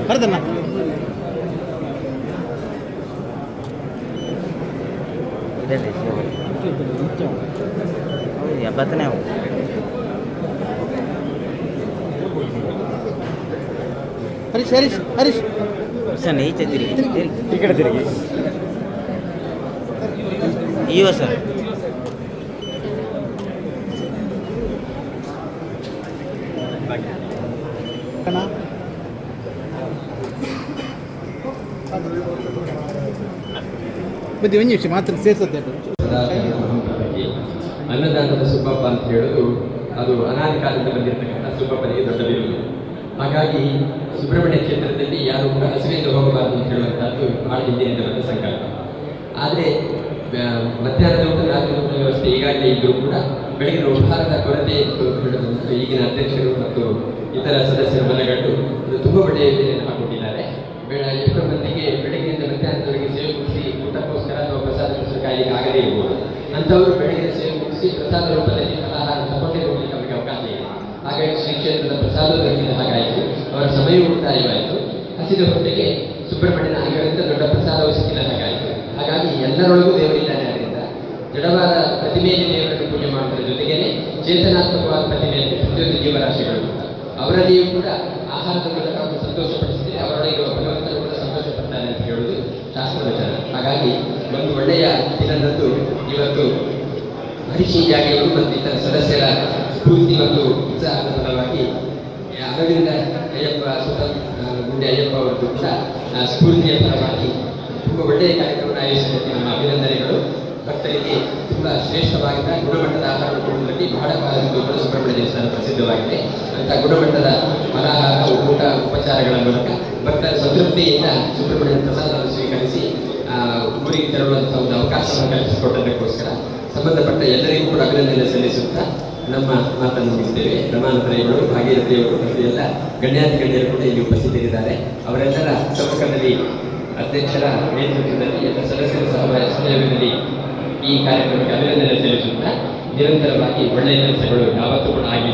ಹರಿದಣ್ಣ ಎಪ್ಪತ್ತನೇ ಹರೀಶ್ ಹರೀಶ್ ಹರೀಶ್ ಸರ್ ಈಚೆ ತಿರುಗಿ ಈ ಕಡೆ ತಿರುಗಿ ಇವ ಸರ್ ಬುದ್ಧಿ ಒಂದು ನಿಮಿಷ ಮಾತ್ರ ಸೇರಿಸುತ್ತೆ ಅನ್ನದಾನದ ಸುಬ್ಬಪ್ಪ ಅಂತ ಹೇಳೋದು ಅದು ಅನಾದಿ ಕಾಲದಿಂದ ಬಂದಿರತಕ್ಕಂಥ ಸುಬ್ಬಪ್ಪನಿಗೆ ದೊಡ್ಡ ಬಿರುದು. ಹಾಗಾಗಿ ಸುಬ್ರಹ್ಮಣ್ಯ ಕ್ಷೇತ್ರದಲ್ಲಿ ಯಾರು ಕೂಡ ಹಸಿವೆಯಿಂದ ಹೋಗಬಾರದು ಅಂತ ಹೇಳುವಂಥದ್ದು ಬಹಳ ಹಿಂದಿನಿಂದ ಬಂದ ಸಂಕಲ್ಪ. ಆದರೆ ಮಧ್ಯಾಹ್ನದ ಊಟ ರಾತ್ರಿ ಊಟ ವ್ಯವಸ್ಥೆ ಈಗಾಗಲೇ ಇದ್ದರೂ ಕೂಡ ಬೆಳಗಿನ ಉಪಹಾರದ ಕೊರತೆ ಇತ್ತು ಹೇಳೋದಂತ ಈಗಿನ ಅಧ್ಯಕ್ಷರು ಮತ್ತು ಇತರ ಸದಸ್ಯರ ಮನಗಂಡು ಇದು ತುಂಬ ಒಳ್ಳೆಯ ಯೋಜನೆಯನ್ನು ಹಾಕೊಂಡಿದ್ದಾರೆ. ಎಷ್ಟೋ ಮಂದಿಗೆ ಬೆಳಗ್ಗಿನಿಂದ ಮಧ್ಯಾಹ್ನದವರೆಗೆ ಸೇವೆ ಮುಗಿಸಿ ಊಟಕ್ಕೋಸ್ಕರ ಅಥವಾ ಪ್ರಸಾದ ಕಾಯಿಗೆ ಆಗದೇ ಇರ್ಬೋದು. ಅಂಥವರು ಬೆಳಗಿನ ಸೇವೆ ಮುಗಿಸಿ ಪ್ರಸಾದ ರೂಪದಲ್ಲಿ ಫಲಾಹಾರ ತಗೊಂಡೇ ಹೋಗಲಿಕ್ಕೆ ಅವರಿಗೆ ಅವಕಾಶ ಇದೆ. ಹಾಗಾಗಿ ಶ್ರೀ ಕ್ಷೇತ್ರದ ಪ್ರಸಾದ ದೊರಕಿದ ಹಾಗಾಯಿತು, ಅವರ ಸಮಯ ಉಳಿತಾಯವಾಯಿತು. ಹಸಿದ ಹೊಟ್ಟೆಗೆ ಸುಬ್ರಹ್ಮಣ್ಯನ ಅಂಗಡಿಯಿಂದ ದೊಡ್ಡ ಪ್ರಸಾದವು ಸಿಕ್ಕಿದ ಹಾಗಾಯಿತು. ಹಾಗಾಗಿ ಎಲ್ಲರೊಳಗೂ ದೇವರಿದ್ದಾನೆ. ಆದ್ದರಿಂದ ಜಡವಾದ ಪ್ರತಿಮೆಯಲ್ಲಿ ದೇವರನ್ನು ಪೂಜೆ ಮಾಡುವುದರ ಜೊತೆಗೇನೆ ಚೇತನಾತ್ಮಕವಾದ ಪ್ರತಿಮೆಯಲ್ಲಿ ಪ್ರತಿಯೊಂದು ಜೀವರಾಶಿಗಳು ಅವರಲ್ಲಿಯೂ ಕೂಡ ಆಹಾರದ ಮೂಲಕ ಅವರು ಸಂತೋಷಪಡಿಸಿದರೆ ಅವರೊಳಗೆ ಭಗವಂತರು ಕೂಡ ಸಂತೋಷ ಪಡ್ತಾನೆ ಅಂತ ಹೇಳುವುದು ಶಾಸ್ತ್ರವಚನ. ಹಾಗಾಗಿ ಒಂದು ಒಳ್ಳೆಯ ದಿನದಂದು ಇವತ್ತು ಹರೀಶ್ ಜಾಗಿಯವರು ಮತ್ತು ಇತರ ಸದಸ್ಯರ ಸ್ಫೂರ್ತಿ ಮತ್ತು ಉತ್ಸಾಹದ ಫಲವಾಗಿ ಅರವಿಂದ ಅಯ್ಯಪ್ಪ ಗುಂಡೆ ಅಯ್ಯಪ್ಪ ಅವರದ್ದು ಕೂಡ ಸ್ಫೂರ್ತಿಯ ಫಲವಾಗಿ ತುಂಬ ಒಳ್ಳೆಯ ಕಾರ್ಯಕ್ರಮವನ್ನು ಆಯೋಜಿಸಿದ್ದಕ್ಕೆ ನಮ್ಮ ಅಭಿನಂದನೆಗಳು. ಭಕ್ತರಿಗೆ ತುಂಬ ಶ್ರೇಷ್ಠವಾಗಿದ್ದ ಗುಣಮಟ್ಟದ ಆಹಾರ ಕೊಡುವುದರಲ್ಲಿ ಬಹಳ ಕಾಲದಿಂದ ಸುಬ್ರಹ್ಮಣ್ಯ ದೇವಸ್ಥಾನ ಪ್ರಸಿದ್ಧವಾಗಿದೆ. ಅಂಥ ಗುಣಮಟ್ಟದ ಫಲಾಹಾರ ಊಟ ಉಪಚಾರಗಳ ಮೂಲಕ ಭಕ್ತರ ಸಂತೃಪ್ತಿಯಿಂದ ಸುಬ್ರಹ್ಮಣ್ಯನ ಪ್ರಸಾದವನ್ನು ಸ್ವೀಕರಿಸಿ ಊರಿಗೆ ತೆರಳುವಂಥ ಒಂದು ಅವಕಾಶವನ್ನು ಕಲ್ಪಿಸಿಕೊಟ್ಟದಕ್ಕೋಸ್ಕರ ಸಂಬಂಧಪಟ್ಟ ಎಲ್ಲರಿಗೂ ಕೂಡ ಅಭಿನಂದನೆ ಸಲ್ಲಿಸುತ್ತಾ ನಮ್ಮ ಮಾತನ್ನು ಮುಗಿಸ್ತೇವೆ. ರಮಾನಂದರೆಯವರು, ಭಾಗೀರಥಿಯವರು ಮತ್ತು ಎಲ್ಲ ಗಣ್ಯಾತಿ ಗಣ್ಯರು ಕೂಡ ಇಲ್ಲಿ ಉಪಸ್ಥಿತರಿದ್ದಾರೆ. ಅವರೆಲ್ಲರ ಸಮ್ಮುಖದಲ್ಲಿ ಅಧ್ಯಕ್ಷರ ನೇತೃತ್ವದಲ್ಲಿ ಎಲ್ಲ ಸದಸ್ಯರ ಸಹಯೋಗದಲ್ಲಿ ಈ ಕಾರ್ಯಕ್ರಮಕ್ಕೆ ಅಭಿನಂದನೆ ಸಲ್ಲಿಸುತ್ತಾ ನಿರಂತರವಾಗಿ ಒಳ್ಳೆಯ ಕೆಲಸಗಳು ಯಾವತ್ತೂ ಕೂಡ ಆಗಿ